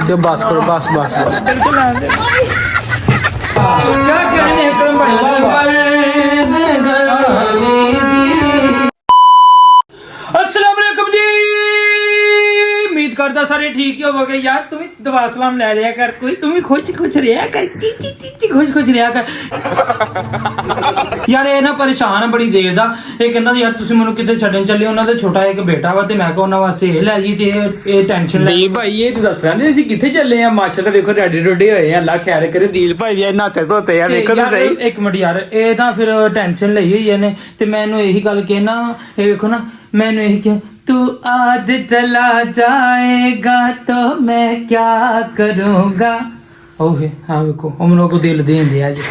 ਤੇ ਬਸ ਕਰੋ ਬਸ ਬਸ अस्सलाम वालेकुम जी। उम्मीद करता सारे ठीक ही होवोगे यार। तुम दुआ सलाम ले लिया कर, कोई तुम खुश खुश रहा कर, खुश खुश रहा कर यार। ये ना परेशान बड़ी देर दा। ये कहंदा यार तुसी मेनू किते छड्डन चले, उन्हां दे छोटा एक बेटा वा ते मैं कहा उन्हां वास्ते ये लै जी ते ये टेंशन ले भाई ये तो दस रहे ਅਸੀਂ ਕਿੱਥੇ ਚੱਲੇ ਆ। ਮਾਸ਼ਾਅੱਲਾ ਵੇਖੋ ਰੈਡੀ ਰੋਡੇ ਹੋਏ ਆ। ਅੱਲਾ ਖੈਰ ਕਰੇ। ਦੀਲ ਭਾਈ ਵੀ ਨਾਤੇ ਧੋਤੇ ਆ ਵੇਖੋ ਤਾਂ ਸਹੀ। एक मिनट यार, ये ना फिर टेंशन लई हुई है ने ते मैनू यही गल कहना। ये देखो ना मैनू यही कह तू आज चला जाएगा तो मैं क्या करूँगा। ओहे हाँ देखो उमरों को दिल दें दिया जी।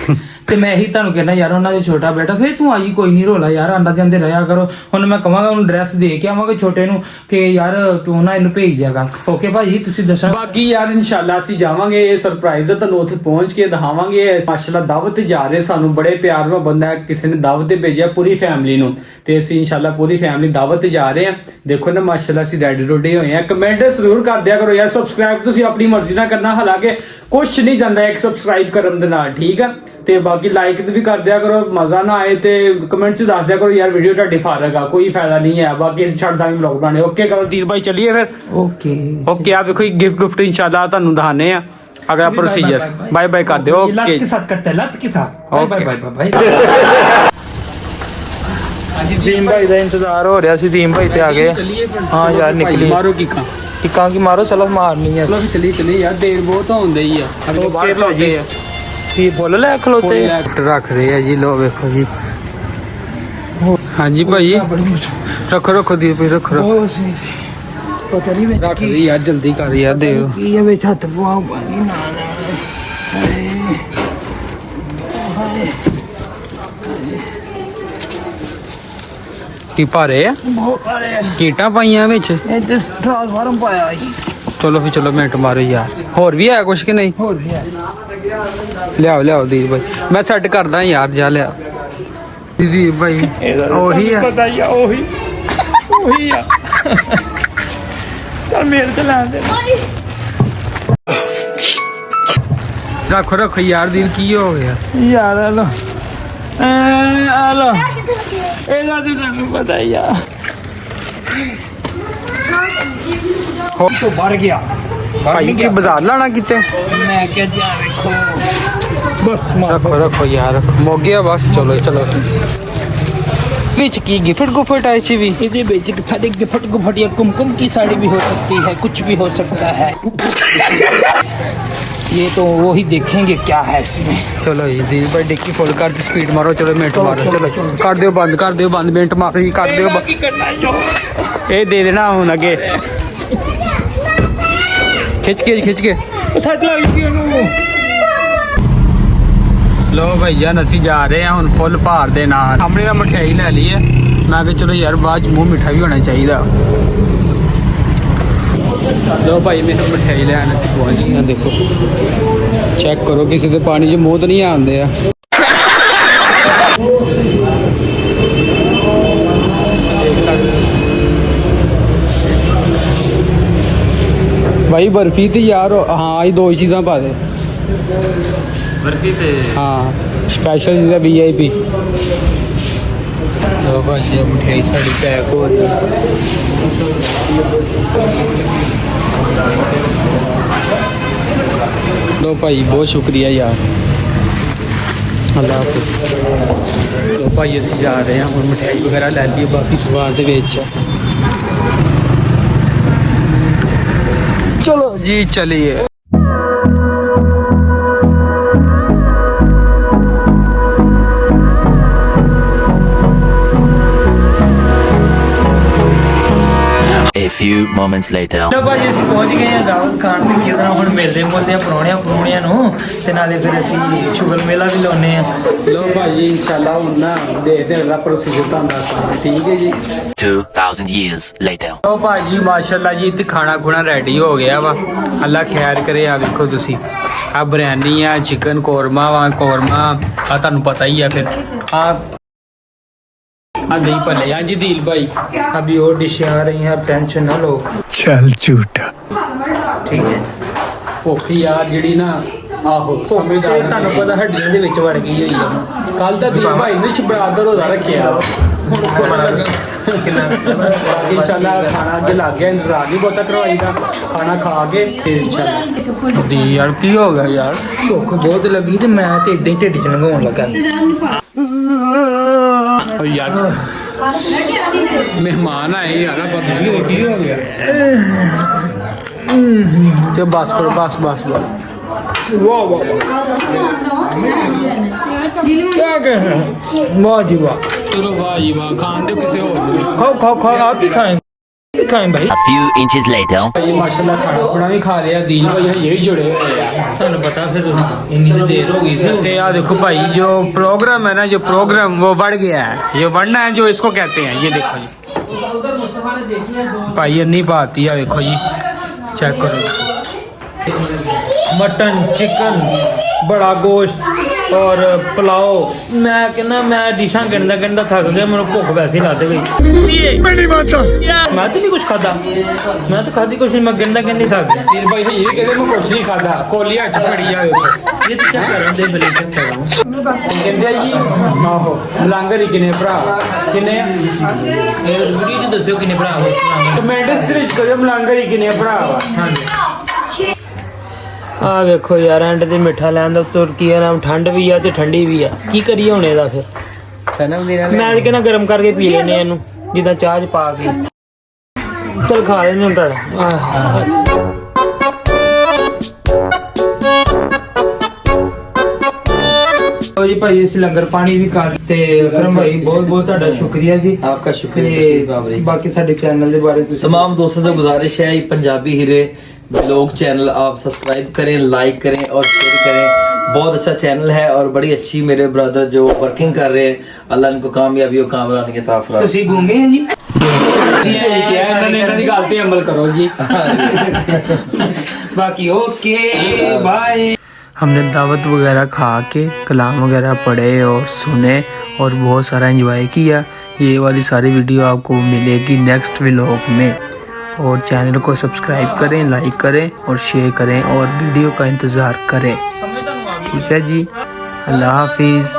ਤੇ ਮੈਂ ਇਹੀ ਤੁਹਾਨੂੰ ਕਹਿਣਾ ਯਾਰ ਉਹਨਾਂ ਦੇ ਛੋਟਾ ਬੇਟਾ ਫਿਰ ਤੂੰ ਆਈ ਕੋਈ ਨਹੀਂ ਰੋਲਾ ਯਾਰ, ਆਂਦਾ ਜਾਂਦੇ ਰਿਹਾ ਕਰੋ। ਹੁਣ ਮੈਂ ਕਹਾਂਗਾ ਉਹਨੂੰ ਡਰੈਸ ਦੇ ਕੇ ਆਵਾਂਗੇ ਛੋਟੇ ਨੂੰ ਕਿ ਯਾਰ ਤੂੰ ਨਾ ਇਹਨੂੰ ਭੇਜ ਦਿਆਗਾ। ਓਕੇ ਭਾਜੀ ਤੁਸੀਂ ਦੱਸੋ। ਬਾਕੀ ਯਾਰ ਇਨਸ਼ਾਅੱਲਾ ਅਸੀਂ ਜਾਵਾਂਗੇ। ਇਹ ਸਰਪ੍ਰਾਈਜ਼ ਹੈ, ਤੁਹਾਨੂੰ ਉੱਥੇ ਪਹੁੰਚ ਕੇ ਦਿਖਾਵਾਂਗੇ। ਮਾਸ਼ਾਅੱਲਾ ਦਾਵਤ ਤੇ ਜਾ ਰਹੇ, ਸਾਨੂੰ ਬੜੇ ਪਿਆਰ ਨਾਲ ਬੰਦਾ ਕਿਸੇ ਨੇ ਦਾਵਤ ਤੇ ਭੇਜਿਆ ਪੂਰੀ ਫੈਮਿਲੀ ਨੂੰ, ਤੇ ਅਸੀਂ ਇਨਸ਼ਾਅੱਲਾ ਪੂਰੀ ਫੈਮਿਲੀ ਦਾਵਤ ਤੇ ਜਾ ਰਹੇ ਹਾਂ। ਦੇਖੋ ਨਾ ਮਾਸ਼ਾਅੱਲਾ ਅਸੀਂ ਰੈਡੀ ਰੋਡੇ ਹੋਏ ਆ। ਕਮੈਂਟ ਜ਼ਰੂਰ ਕਰ ਦਿਆ ਕਰੋ ਯਾਰ। ਸਬਸਕ੍ਰਾਈਬ ਤੁਸੀਂ ਆਪਣੀ ਮਰਜ਼ੀ ਨਾਲ ਕਰਨਾ, ਹਾਲਾਂਕਿ ਕੁਛ ਨਹੀਂ ਜਾਂਦਾ ਇੱਕ ਸਬਸਕ੍ਰਾਈਬ ਕਰਨ ਦੇ ਨਾਲ, ਠੀਕ ਆ। ਤੇ ਬਾਕੀ ਲਾਈਕ ਵੀ ਕਰ ਦਿਆ ਕਰੋ। ਮਜ਼ਾ ਨਾ ਆਏ ਤੇ ਕਮੈਂਟ 'ਚ ਦੱਸ ਦਿਆ ਕਰੋ ਯਾਰ ਵੀਡੀਓ ਤੁਹਾਡੀ ਫਾਰਗ ਆ, ਕੋਈ ਫਾਇਦਾ ਨਹੀਂ ਹੈ। ਬਾਕੀ ਅਸੀਂ ਛੱਡ ਦਾਂਗੇ ਵਲੌਗ ਬਣਾਣੇ। ਓਕੇ ਕਰੋ ਦੀਰ ਭਾਈ, ਚੱਲੀਏ ਫਿਰ। ਓਕੇ ਓਕੇ ਆ ਵੇਖੋ ਗਿਫਟ ਇਨਸ਼ਾਅੱਲਾ ਤੁਹਾਨੂੰ ਦਿਖਾਣੇ ਆ। ਅਗਲਾ ਪ੍ਰੋਸੀਜਰ ਬਾਏ ਬਾਏ ਕਰ ਦਿਓ। ਓਕੇ लत के साथ करते हैं, लत के साथ। Bye bye bye bye. दीम भाई का इंतजार हो रहा सी। दीम भाई पे आ गए। हाँ यार निकली ਮਾਰੋ ਕੀਕਾਂ टिक्का की मारो चलो मारनी है। ਚਲੋ ਚੱਲੀਏ ਯਾਰ, ਦੇਰ ਬਹੁਤ ਹੁੰਦੀ ਹੀ ਆ। ਅਗਲੇ ਬਾਹਰ ਖਲੋਤੇ ਆ। की बोल ले खलोते रख रहे हैं जी। लो देखो जी। हाँ जी भाई रखो रखो दी भाई रखो रखो। पता नहीं ਰੱਖ ਦੇ ਯਾਰ, ਜਲਦੀ ਕਰ ਯਾਰ। ਦੇ की है वे छत बुआ पानी ना ਕੀ ਭਾਰੇ ਆ ਕੀਟਾਂ ਪਾਈਆਂ ਵਿੱਚ। ये तो ट्रांसफार्म पाया जी। ਚਲੋ ਫਿਰ ਚਲੋ ਮਿੰਟ ਮਾਰੋ ਯਾਰ। ਹੋਰ ਵੀ ਹੈ ਕੁਛ ਕਿ ਨਹੀਂ? और भी है ਲਿਆਓ ਲਿਆਓ ਦੀਪ ਭਾਈ, ਮੈਂ ਸੈੱਟ ਕਰਦਾ ਯਾਰ। ਜਾ ਲਿਆ ਦੀਦੀ ਭਾਈ। ਉਹੀ ਆ पता ही ओही ओही आ चल मेरे से ला दे। ਰੱਖੋ ਰੱਖੋ ਯਾਰ। ਦਿਲ ਕੀ ਹੋ ਗਿਆ यार हेलो हेलो ਇਹਦਾ ਤੇ ਤੁਹਾਨੂੰ ਪਤਾ ਹੀ ਆ। तो बढ़ गया ਭਾਈ ਕੀ ਬਾਜ਼ਾਰ ਲਾਣਾ ਕਿਤੇ? मैं क्या जा देखो बस ਰੱਖੋ ਰੱਖੋ ਯਾਰ, ਮੁੱਕ ਗਿਆ ਬਸ। ਚਲੋ ਚਲੋ ਵਿੱਚ ਕੀ ਗਿਫਟ ਗੁਫਟ ਆਈ ਸੀ ਵੀ? ਇਹਦੇ ਵਿੱਚ ਸਾਡੀ ਗਿਫਟ ਗੁਫਟ ਜਾਂ कुमकुम की साड़ी भी हो सकती है, कुछ भी हो सकता है। ये तो वो ही देखेंगे क्या है इसमें। ਚਲੋ ਜੀ ਦੀਪ ਭਾਈ ਡਿੱਕੀ ਫੁੱਲ ਕਰ ਦੀ, ਸਪੀਡ ਮਾਰੋ। ਚਲੋ ਮਿੰਟ ਮਾਰੋ। ਚਲੋ ਕਰ ਦਿਓ ਬੰਦ, ਕਰ ਦਿਓ ਬੰਦ। ਮਿੰਟ ਮਾਰੋ ਜੀ, ਕਰ ਦਿਓ। ਕੀ ਕਰਨਾ ਜੋ ਇਹ ਦੇ ਦੇਣਾ ਹੁਣ ਅੱਗੇ। ਖਿੱਚ ਕੇ ਸੱਟ ਲੱਗ ਗਈ ਉਹਨੂੰ। ਲੋ ਭਈਆ ਅਸੀਂ ਜਾ ਰਹੇ ਹਾਂ ਹੁਣ ਫੁੱਲ ਭਾਰ ਦੇ ਨਾਲ। ਸਾਹਮਣੇ ਨਾਲ ਮਠਿਆਈ ਲੈ ਲਈ ਹੈ। ਮੈਂ ਕਿਹਾ ਚਲੋ ਯਾਰ ਬਾਅਦ ਚ ਮੂੰਹ ਮਿੱਠਾ ਵੀ ਹੋਣਾ ਚਾਹੀਦਾ। ਲੋ ਭਾਈ ਮੈਨੂੰ ਮਠਿਆਈ ਲੈਣ ਅਸੀਂ ਪਹੁੰਚ ਗਏ ਹਾਂ। ਦੇਖੋ ਚੈੱਕ ਕਰੋ, ਕਿਸੇ ਦੇ ਪਾਣੀ 'ਚ ਮੂੰਹ ਤਾਂ ਨਹੀਂ ਆਉਂਦੇ ਆ। ਦੇਖ ਸਕਦੇ ਭਾਈ ਬਰਫੀ ਤੇ ਯਾਰ। ਹਾਂ ਇਹ ਦੋ ਹੀ ਚੀਜ਼ਾਂ ਪਾ ਦੇ। ਬਰਫੀ ਤੇ ਹਾਂ ਸਪੈਸ਼ਲ ਜਿਹਦਾ VIP। ਲੋ ਭਾਜੀ ਮਠਿਆਈ ਸਾਡੀ ਪੈਕ ਹੋ ਰਹੀ ਹੈ। ਲੋ ਭਾਈ ਬਹੁਤ ਸ਼ੁਕਰੀਆ ਯਾਰ। ਅੱਲਾ ਹਾਫਿਜ਼। ਲੋ ਭਾਈ ਅਸੀਂ ਜਾ ਰਹੇ ਹਾਂ ਹੁਣ, ਮਠਿਆਈ ਵਗੈਰਾ ਲੈ ਲਈਏ ਬਾਕੀ ਸਵਾਰ ਦੇ ਵਿੱਚ। ਚਲੋ ਜੀ ਚਲਿਏ। A few moments later. ਲੋ ਭਾਜੀ ਅਸੀਂ ਪਹੁੰਚ ਗਏ ਹਾਂ ਦਾਵਤ ਖਾਣ ਤੇ। ਕਿਹਦਾ ਹੁਣ ਮਿਲਦੇ ਮੁਲਦੇ ਆ ਪ੍ਰਾਹੁਣਿਆਂ ਨੂੰ, ਤੇ ਨਾਲੇ ਫਿਰ ਅਸੀਂ ਸ਼ੁਗਰ ਮੇਲਾ ਵੀ ਲਾਉਨੇ ਆ। ਲੋ ਭਾਜੀ ਇਨਸ਼ਾਅੱਲਾ ਹੁਣ ਨਾ ਦੇਖਦੇ ਹਾਂ ਪ੍ਰੋਸੀਜਰ ਤੁਹਾਨੂੰ ਦੱਸਦਾ, ਠੀਕ ਹੈ ਜੀ। 2,000 years later. ਲੋ ਭਾਜੀ ਮਾਸ਼ਾਅੱਲਾ ਜੀ ਇੱਥੇ ਖਾਣਾ ਖੁਣਾ ਰੈਡੀ ਹੋ ਗਿਆ ਵਾ। ਅੱਲਾ ਖੈਰ ਕਰੇ। ਆ ਵੇਖੋ ਤੁਸੀਂ, ਆ ਬਿਰਿਆਨੀ ਆ, ਚਿਕਨ ਕੋਰਮਾ ਵਾ, ਕੋਰਮਾ ਆ ਤੁਹਾਨੂੰ ਪਤਾ ਹੀ ਆ। ਫਿਰ ਆ हाँ दही भल्ले हाँ जी दिल भाई अभी और डिशें आ रही हैं, आप टेंशन ना लो। चल झूठा। ठीक है। भुख यार ਜਿਹੜੀ ਨਾ ਆਹੋ ਤੇ ਸਮਝਦਾਰ ਤੁਹਾਨੂੰ ਪਤਾ ਹੱਡੀਆਂ ਦੇ ਵਿੱਚ ਵੜ ਗਈ ਹੋਈ ਆ। ਕੱਲ ਤਾਂ ਦਿਲ ਭਾਈ ਨੇ ਸ਼ਬਰਾਦਰ ਹੋਦਾ ਰੱਖਿਆ ਹੁਣ ਪਤਾ ਲੱਗਾ ਕਿੰਨਾ इंशाल्लाह खाना अगे लग गया इंतजार नहीं बहुता करवाई दा खाना खा के फिर इंशाल्लाह ਦੀ ਯਾਰ ਕੀ ਹੋ ਗਿਆ ਯਾਰ, ਭੁੱਖ ਬਹੁਤ ਲੱਗੀ ਤੇ ਮੈਂ ਤੇ ਇਦਾਂ ਹੀ ਢਿੱਡ ਚ ਲੰਘਾਉਣ ਲੱਗਾ ਸੀ। और यार मेहमान आए यार पता नहीं ਕੀ ਹੋ ਗਿਆ? तो बस करो बस बस बस ਵਾਹ ਵਾਹ ਕੀ ਕਹਿ ਰਹੇ? ਵਾਹ ਜੀ ਵਾਹ। चलो वाह जी वाह खान दो किसी और को खाओ खाओ खाओ, आप भी खाएं, खाएं भाई। A few inches later. ये माशाल्लाह खाना खुना भी खा लिया दिल भाई यही जुड़े हुए यार ਤੁਹਾਨੂੰ ਪਤਾ ਫਿਰ ਇੰਨੀ ਤੇ ਦੇਰ ਹੋ गई थी। ते यार देखो भाई जो प्रोग्राम है ना जो प्रोग्राम वो बढ़ गया है जो बढ़ना है जो इसको कहते हैं ये देखो जी भाई अन्नी पाती है देखो जी चेक करो मटन चिकन बड़ा गोश्त और पुलाव, मैं कहना मैं डिशा गिनदा गिनदा थक गया, मेरे भुख वैसे ही लग गई। मैं नहीं मानता। मैं तो नहीं कुछ खाता, मैं तो खाती कुछ नहीं, मैं गिनदा गिनदी थक गया। दिल भाई ये कहते मैं कुछ नहीं खाता कोलिया च फड़ी जाए ये तो क्या कर रहा हूँ, दे बले क्या कर रहा हूँ। कहते जी आहो मलांगर ही किने भरा किने वीडियो च दस्यो किन्ने भरा हो। कमेंट ਵਿੱਚ ਕਰਿਓ ਮਲਾਂਗਰ ਹੀ ਕਿਨੇ ਭਰਾ ਵਾ ਆ ਵੇਖੋ ਯਾਰ ਐਂਡ ਤੇ ਮਿੱਠਾ ਲੈਣ ਦਾ ਤੁਰਕੀ ਆ ਨਾਮ, ਠੰਡ ਵੀ ਆ ਤੇ ਠੰਡੀ ਵੀ ਆ, ਕੀ ਕਰੀਏ ਹੁਣ ਇਹਦਾ ਫਿਰ? ਸਨਮ ਦੀ ਮੈਂ ਤਾਂ ਕਹਿੰਦਾ ਗਰਮ ਕਰਕੇ ਪੀ ਲੈਨੇ ਇਹਨੂੰ ਜਿੱਦਾਂ ਚਾਹ ਚ ਪਾ ਕੇ। ਚਲ ਖਾ ਲੈਨੇ ਹੁਣ ਟੜ। ਲਓ ਜੀ ਭਾਈ ਅਸੀਂ ਲੰਗਰ ਪਾਣੀ ਵੀ ਕਰ ਤੇ ਅਕਰਮ ਭਾਈ ਬਹੁਤ ਬਹੁਤ ਤੁਹਾਡਾ ਸ਼ੁਕਰੀਆ ਜੀ। आपका शुक्रिया ਤੇ तस्लीम बाबरी। ਬਾਕੀ ਸਾਡੇ ਚੈਨਲ ਦੇ ਬਾਰੇ ਤੁਸੀਂ तमाम दोस्तों से गुजारिश है पंजाबी हीरे ब्लॉग चैनल आप सब्सक्राइब करें, लाइक करें और शेयर करें। बहुत अच्छा चैनल है और बड़ी अच्छी मेरे ब्रदर जो वर्किंग कर रहे हैं, अल्लाह इनको कामयाबी और कामयाबी के ताफरा। ਤੁਸੀਂ ਗੂੰਗੇ ਹੋ ਜੀ? ਸਹੀ ਕਿਹਾ ਇਹਨਾਂ ਨੇ ਇਹਨਾਂ ਦੀ ਗੱਲ ਤੇ ਅਮਲ ਕਰੋ ਜੀ बाकी ओके बाय। हमने दावत वगैरह खा के कलाम वगैरह पढ़े और सुने और बहुत सारा एंजॉय किया। ये वाली सारी वीडियो आपको मिलेगी नेक्स्ट व्लॉग में, और चैनल को सब्सक्राइब करें, लाइक करें और शेयर करें और वीडियो का इंतज़ार करें। ठीक है जी, अल्लाह हाफिज़।